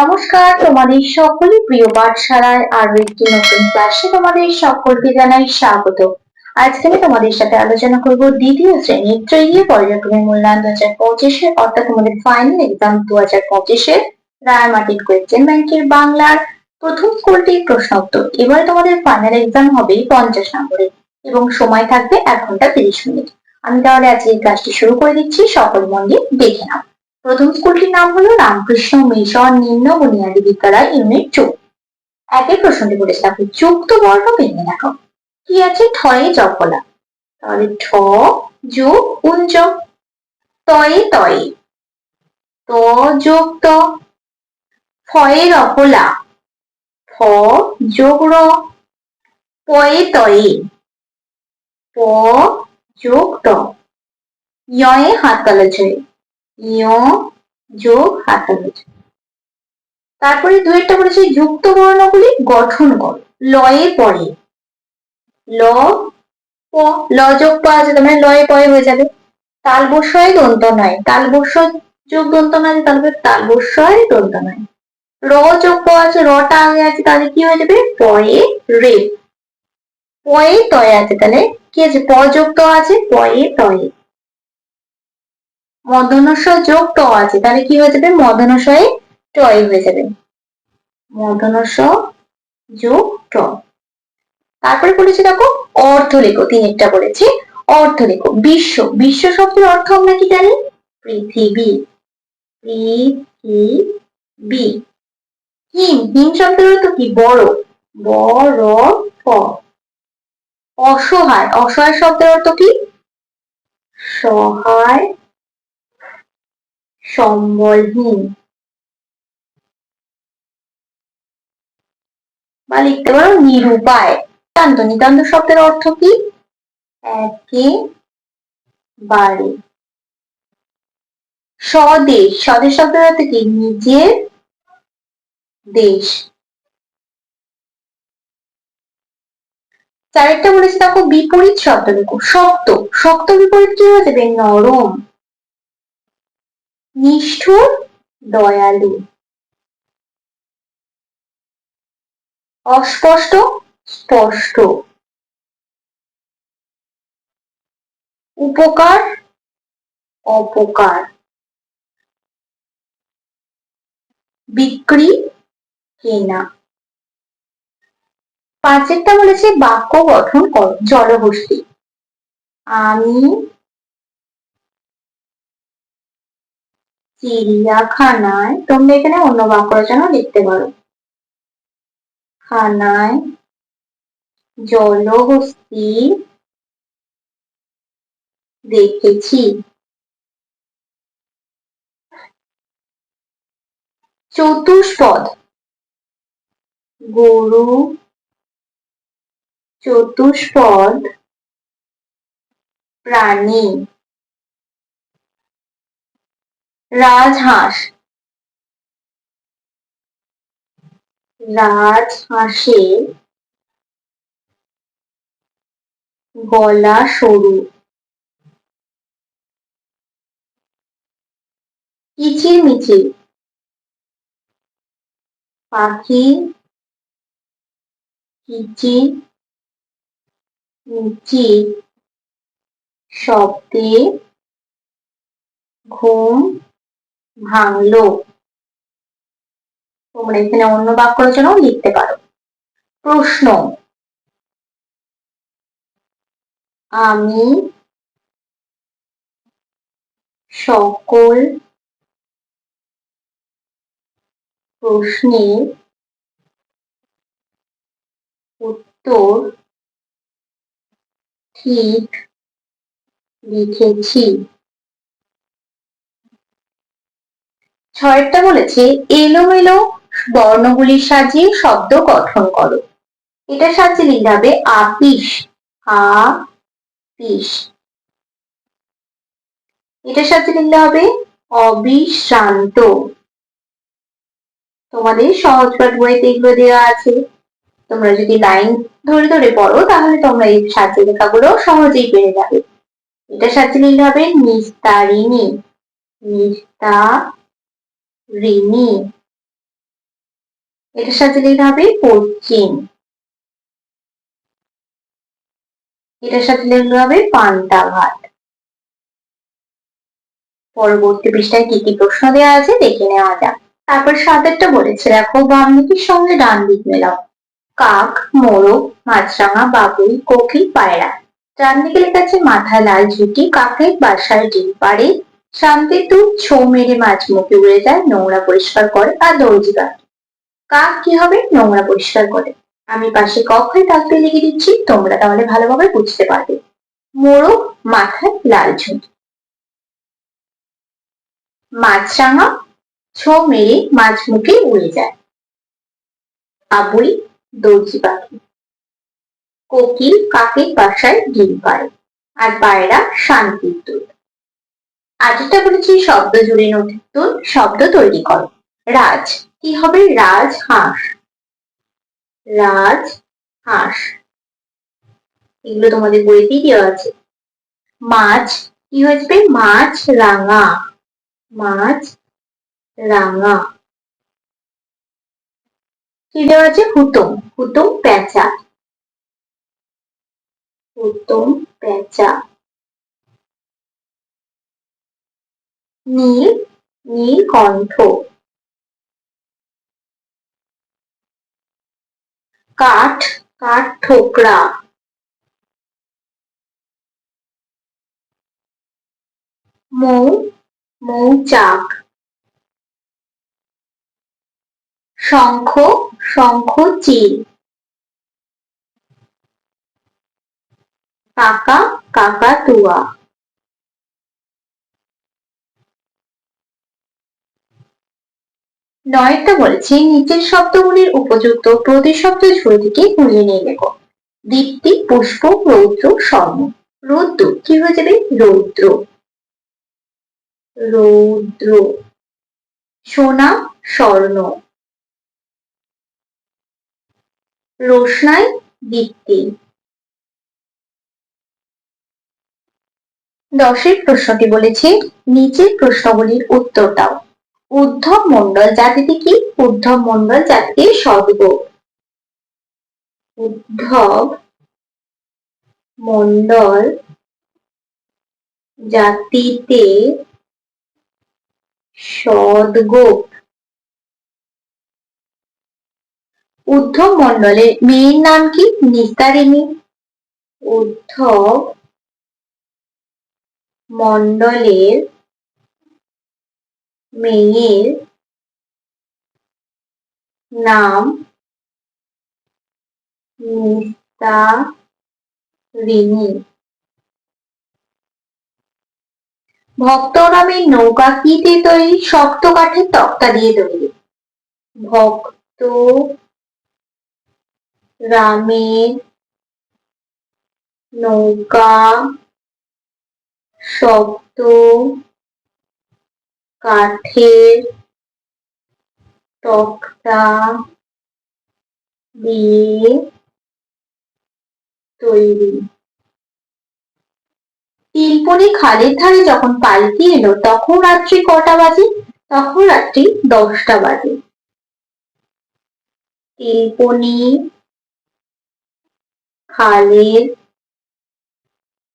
নমস্কার, তোমাদের সকলের প্রিয় পাঠশালায় আরো একটি নতুন ক্লাসে তোমাদের সকলকে জানাই স্বাগত। আজকে আমি তোমাদের সাথে আলোচনা করব দ্বিতীয় শ্রেণীর তৃতীয় পর্যায়ক্রমের মূল্যায়ন 2025-এর অর্থাৎ তোমাদের ফাইনাল এক্সাম 2025-এর রায়মার্টিন কোয়েশ্চেন ব্যাংকের বাংলার প্রথম স্কুলটির প্রশ্ন উত্তর। এবার তোমাদের ফাইনাল এক্সাম হবে 50 নম্বরে এবং সময় থাকবে 1 ঘন্টা 30 মিনিট। আমি তাহলে আজকে এই ক্লাসটি শুরু করে দিচ্ছি, সকল মন দিয়ে দেখে নাও। প্রথম স্কুলটির নাম হলো রামকৃষ্ণ মিশন নিম্ন বুনিয়াদী বিদ্যালয় ইউনিট 2। একের প্রশ্নটি বলেছে দেখো, যুক্ত বর্ণ ভেঙে দেখো কি আছে। ঠয়ে জফলা, তাহলে ঠ যোগ উঞ্চ, তয়ে তয়ে, ত যোগ ত, ফয়ে রফলা, ফ যোগ র, পয়ে তয়ে, প যোগ ট, ইয়ে হাত তালা ছয়ে, ইয় যোগ হাত তালা ছয়ে। তারপরে দুইটা বলেছে যুক্ত বর্ণগুলি গঠন করো। লয়ে পরে, ল প, ল যোগ প আছে তার মানে লয়ে পয়ে হয়ে যাবে। তালবস্যয় দন্ত নয়, তালবস্য যোগ দন্ত নয়, তাহলে তালবস্যয় দন্ত নয়। র যোগ প আছে, রটা আগে আছে, তাহলে কি হয়ে যাবে পয়ে রে। পয়ে তয়ে আছে, তাহলে কি আছে প যোগ ত আছে, পয়ে তয়ে। মূর্ধন্য ষ যোগ ট আছে, তাহলে কি হয়ে যাবে মূর্ধন্যষয়ে টয় হয়ে যাবে। মূর্ধন্য ষ যোগ ট। তারপরে বলেছি দেখো অর্থ লেখো, তিনটা বলেছি অর্থ লেখো। বিশ্ব, বিশ্ব শব্দের অর্থ আমরা কি জানি? পৃথিবী, পৃথিবী। হিম, হিম শব্দের অর্থ কি? বড়, বড় প। অসহায়, অসহায় শব্দের অর্থ কি? সহায়, সম্বলহীন। বা লিখতে পারো নিরুপায়। নিতান্ত, নিতান্ত শব্দের অর্থ কি? একেবারে। স্বদেশ, স্বদেশ শব্দের অর্থ কি? নিজের দেশ। চারটা বলেছি দেখো বিপরীত শব্দ লেখো। শক্ত, শক্ত বিপরীত কি হয়ে যাবে? নরম। নিষ্ঠুর, দয়ালু। অস্পষ্ট, স্পষ্ট। উপকার, অপকার। বিক্রি, কেনা। পাঁচেরটা বলেছে বাক্য গঠন করো। জলহস্তি, আমি চিড়িয়াখানায়, তোমরা এখানে অন্য বাক্য রচনা লিখতে পারো। খানায় জলহস্তি দেখেছি। চতুষ্পদ, গরু চতুষ্পদ প্রাণী। রাজহাঁস, রাজহাঁসের গলা সরু। কিচিরমিচির, পাখি কিচির মিচির শব্দে ঘুম ভাঙলো। তোমরা এখানে অন্য বাক্য রচনাও লিখতে পারো। প্রশ্ন, আমি সকল প্রশ্নের উত্তর ঠিক লিখেছি। ছয়টা বলেছে এলোমেলো বর্ণগুলি সাজিয়ে শব্দ গঠন করো। এটা সাজিয়ে লিখতে হবে আপিস, আপিস। এটা সাজিয়ে লিখতে হবে অবিশ্রান্ত। তোমাদের সহজ পাঠ বইতে এগুলো দেওয়া আছে, তোমরা যদি লাইন ধরে ধরে পড়ো তাহলে তোমরা এই সাজিয়ে লেখাগুলো সহজেই পেরে যাবে। এটা সাজিয়ে লিখতে হবে নিস্তারিণী, নিস্তারিণী। এটার সাথে লিখতে হবে পশ্চিম, এটার সাথে লিখতে হবে পান্তাভাত। পরবর্তী পৃষ্ঠায় কি কি প্রশ্ন দেওয়া আছে দেখে নেওয়া যাক। তারপর ৭টা বলেছে, দেখো বাম দিকের সঙ্গে ডান দিক মেলাও। কাক, মোরগ, মাছরাঙা, বাবুই, কোকিল, পায়রা। ডান দিকে লেখা আছে মাথায় লাল ঝুঁটি, কাকের বাসায় ডিম পাড়ে, শান্তির দুধ ছোঁ মেরে মাছ মুখে উড়ে যায়, নোংরা পরিষ্কার করে আর দর্জি কাটে। কাক কি হবে? নোংরা পরিষ্কার করে। আমি পাশে ক খ দাগ দিয়ে লিখে দিচ্ছি, তোমরা তাহলে ভালোভাবে বুঝতে পারবে। মোরগ, মাথায় লাল ঝুঁটি। মাছরাঙা, ছোঁ মেরে মাছ মুখে উড়ে যায়। বাবুই, দর্জি পাখি। কোকিল কাকের বাসায় ডিম পাড়ে, আর পায়রা শান্তির দূত। আরেকটা বলেছি শব্দ জুড়ে নতুন শব্দ তৈরি করো। রাজ কি হবে? রাজ হাঁস, রাজ হাঁস। এগুলো তোমাদের বইতেই দেওয়া আছে। মাছ কি হয়েছে? মাছ রাঙা, মাছ রাঙা। কি দেওয়া আছে? হুতুম, হুতুম পেঁচা, হুতুম পেঁচা। নীল, নীলকণ্ঠ। কাঠ, কাঠ ঠোকরা। মৌ, মৌচাক। শঙ্খ, শঙ্খচিল। কাকা, কাকাতুয়া। ৯টা বলেছে নিচের শব্দগুলির উপযুক্ত প্রতিশব্দ ঝুড়ি থেকে খুঁজে নিয়ে লেখো। দীপ্তি, পুষ্প, রৌদ্র, স্বর্ণ। রৌদ্র কি হয়ে যাবে? রৌদ্র, রৌদ্র। সোনা, স্বর্ণ। রোশনাই, দীপ্তি। ১০এর প্রশ্নটি বলেছে নিচের প্রশ্নগুলির উত্তর দাও। ঊর্ধ্ব মণ্ডল জাতিটি কি? ঊর্ধ্ব মণ্ডল জাতিটি স্বর্গ। ঊর্ধ্ব মণ্ডল জাতিতে সদগোপ। ঊর্ধ্ব মণ্ডলের মেয়ের নাম কি? নিস্তারিণী। ঊর্ধ্ব মণ্ডলের মেয়ের নাম নিস্তারিণী। ভক্তরামের নৌকা কি দিয়ে তৈরি? শক্ত কাঠের তক্তা দিয়ে তৈরি। ভক্ত রামের নৌকা শক্ত কাঠের তক্তা দিয়ে তৈরি। তিলপনি খালের ধারে যখন পালকি এলো তখন রাত্রি কটা বাজে? তখন রাত্রি 10টা বাজে। তিলপনি খালের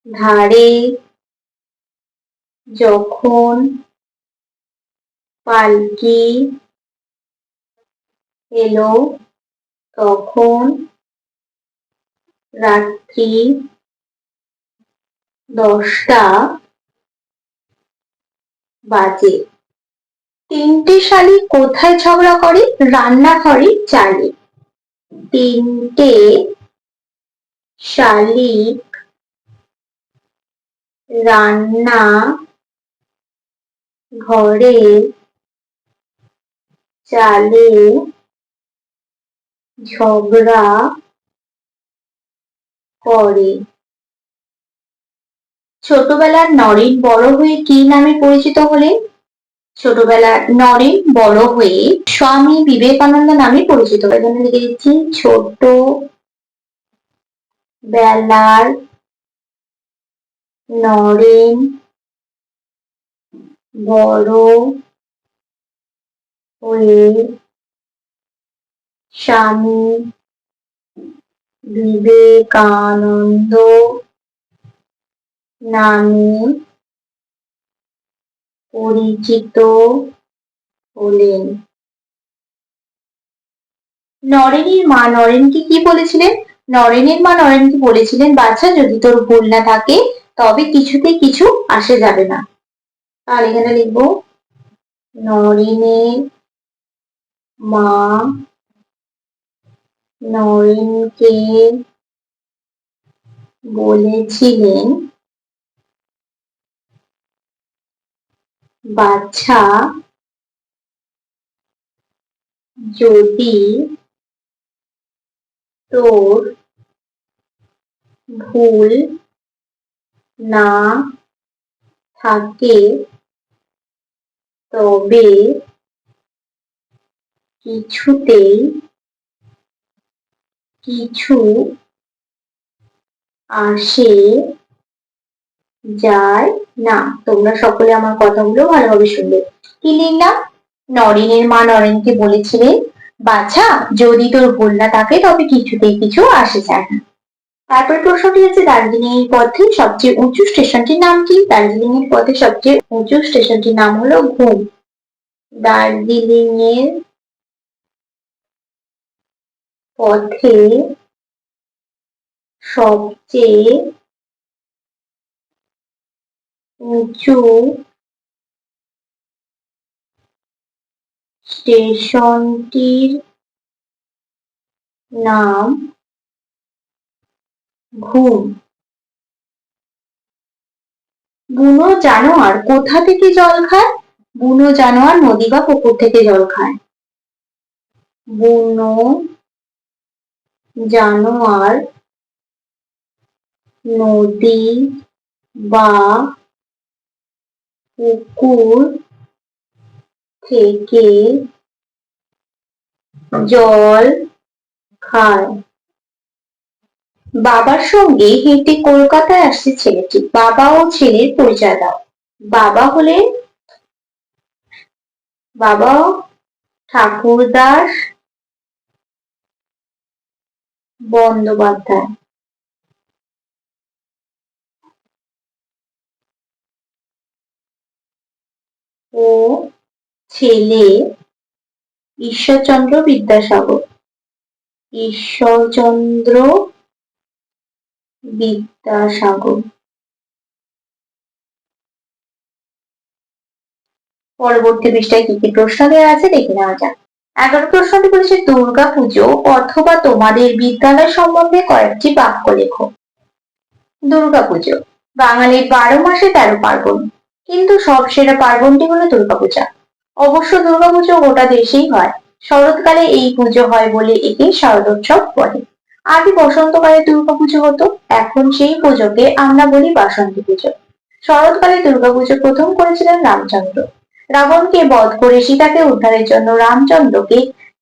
ধারে যখন পালকি এলো তখন রাত্রি 10টা বাজে। 3টে শালিক কোথায় ঝগড়া করে? রান্নাঘরের চালে। 3টে শালিক রান্না ঘরের চালে ঝগড়া করে। ছোটবেলার নরেন বড় হয়ে কি নামে পরিচিত হলেন? ছোটবেলার নরেন বড় হয়ে স্বামী বিবেকানন্দ নামে পরিচিত হলেন। এখানে লিখে দিচ্ছি ছোট বেলার নরেন বড় হয়ে স্বামী বিবেকানন্দ নামে পরিচিত হলেন। নরেনের মা নরেনকে কি বলেছিলেন? নরেনের মা নরেনকে বলেছিলেন, বাচ্চা যদি তোর ভুল না থাকে তবে কিছুতে কিছু আসে যাবে না। তাহলে এখানে লিখবো নরেনের মা নরেনকে বলেছিলেন, বাচ্চা যদি তোর ভুল না থাকে তবে কিছুতেই কিছু আসে যায় না। তোমরা সকলে আমার কথাগুলো ভালোভাবে শুনবে। কি লিখলাম? নরেনের মা নরেনকে বলেছিলেন, বাছা যদি তোর ভুল না থাকে তবে কিছুতেই কিছু আসে যায় না। তারপর প্রশ্নটি হচ্ছে, দার্জিলিং এর পথে সবচেয়ে উঁচু স্টেশনটির নাম কি? দার্জিলিং এর পথে সবচেয়ে উঁচু স্টেশনটির নাম হলো ঘুম। দার্জিলিং এর পথে সবচেয়ে উঁচু স্টেশনটির নাম ঘুম। বুনো জানোয়ার কোথা থেকে জল খায়? বুনো জানোয়ার নদী বা পুকুর থেকে জল খায়। বুনো জানোয়ার নদী বা পুকুর থেকে জল খায়। বাবার সঙ্গে হেঁটে কলকাতায় আসছে ছেলেটি। বাবা ও ছেলের পরিচয় দাও। বাবা হলেন বাবা ঠাকুরদাস বন্দ্যোপাধ্যায় ও ছেলে ঈশ্বরচন্দ্র বিদ্যাসাগর। ঈশ্বরচন্দ্র বিদ্যাসাগর। পরবর্তী পৃষ্ঠায় কি কি প্রশ্ন দেওয়া আছে দেখে নেওয়া যাক। 11 প্রশ্নটি বলেছে, দুর্গা পুজো অথবা তোমাদের বিদ্যালয় সম্বন্ধে কয়েকটি বাক্য লেখো। দুর্গা পুজো বাঙালির 12 মাসে 13 পার্বণ, কিন্তু সব সেরা পার্বণটি হলো দুর্গাপূজা। অবশ্য দুর্গাপুজো গোটা দেশেই হয়। শরৎকালে এই পুজো হয় বলে একে শারদোৎসব বলে। আগে বসন্তকালে দুর্গাপুজো হতো, এখন সেই পুজোকে আমরা বলি বাসন্তী পুজো। শরৎকালে দুর্গাপুজো প্রথম করেছিলেন রামচন্দ্র। রাবণকে বধ করে সীতাকে উদ্ধারের জন্য রামচন্দ্রকে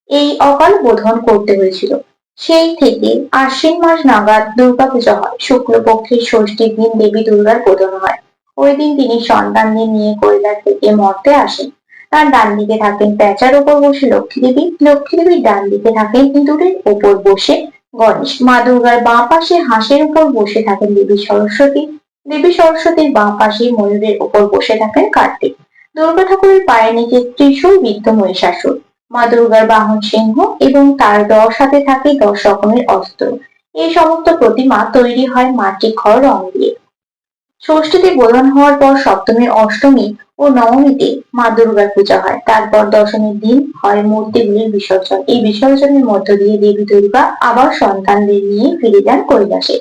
এই অকাল বোধন করতে হয়েছিল। সেই থেকে আশ্বিন মাস নাগাদ দুর্গাপূজা হয়। শুক্লপক্ষের ষষ্ঠীর দিন দেবী দুর্গার বোধন হয়। ওই দিন তিনি সন্তানদের নিয়ে কৈলাস থেকে মর্তে আসেন। তার ডান দিকে থাকেন পেঁচার উপর বসে লক্ষ্মী দেবী, লক্ষ্মী দেবীর ডান দিকে থাকেন ইঁদুরের উপর বসে গণেশ। মা দুর্গার বাঁ পাশে হাঁসের উপর বসে থাকেন দেবী সরস্বতী, দেবী সরস্বতীর বাঁ পাশে ময়ূরের উপর বসে থাকেন কার্তিক। দুর্গা ঠাকুরের পায়ের নিচে ত্রিশূল বিদ্ধ মহিষাসুর। মা দুর্গার বাহন সিংহ এবং তার 10 হাতে থাকে 10 রকমের অস্ত্র। এই সমস্ত প্রতিমা তৈরি হয় মাটি খড় রং দিয়ে। ষষ্ঠীতে বোধন হওয়ার পর সপ্তমী, অষ্টমী ও নবমীতে মা দুর্গার পূজা হয়। তারপর দশমীর দিন হয় মূর্তিগুলির বিসর্জন। এই বিসর্জনের মধ্য দিয়ে দেবী দুর্গা আবার সন্তানদের নিয়ে ফিরে যান কৈলাসে।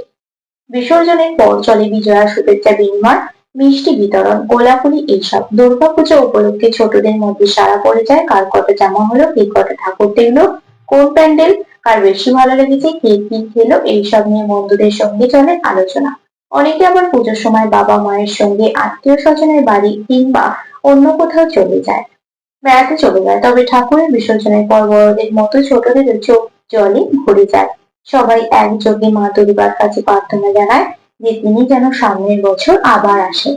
বিসর্জনের পর চলে বিজয়া, শুভেচ্ছা বিনিময়, মিষ্টি বিতরণ, কোলাকুলি এইসব। দুর্গাপূজা উপলক্ষে ছোটদের মধ্যে সাড়া পড়ে যায়, কার কত জামা হলো, কে কত ঠাকুর দেখলো, কোন প্যান্ডেল কার বেশি ভালো লেগেছে, কে কি খেলো, এইসব নিয়ে বন্ধুদের সঙ্গে চলে আলোচনা। অনেকে আবার পুজোর সময় বাবা মায়ের সঙ্গে আত্মীয় স্বজনের বাড়ি কিংবা অন্য কোথাও বেড়াতে চলে যায়। তবে ঠাকুরের বিসর্জনের পর বড়দের মতো ছোটদের চোখ জলে ভরে যায়। সবাই একযোগে মা দুর্গার কাছে প্রার্থনা জানায় যে তিনি যেন সামনের বছর আবার আসেন।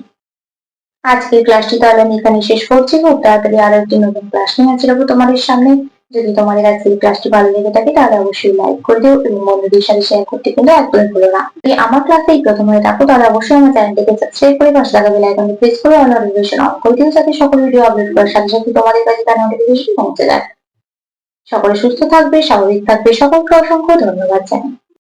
আজকের ক্লাসটি তাহলে আমি এখানে শেষ করছি। খুব তাড়াতাড়ি আরো একটি নতুন ক্লাস নিয়ে হাজির হবো তোমাদের সামনে। যদি তোমাদের আজকের ক্লাসটি ভালো লেগে থাকে তাহলে অবশ্যই লাইক করে দিও এবং বন্ধুদের সাথে শেয়ার করতে কিন্তু একদমই ভুলো না। যদি আমার ক্লাসে প্রথম হয়ে থাকো তাহলে অবশ্যই আমার চ্যানেলটিকে সাবস্ক্রাইব করে পাশে থাকা বেল আইকনটি প্রেস করে অল নোটিফিকেশন অন করে দিও, যাতে সকল ভিডিও আপলোড করার সাথে সাথে তোমাদের কাছে তার নোটিফিকেশন পৌঁছে যায়। সকলে সুস্থ থাকবে, স্বাভাবিক থাকবে, সকলকে অসংখ্য ধন্যবাদ জানাই।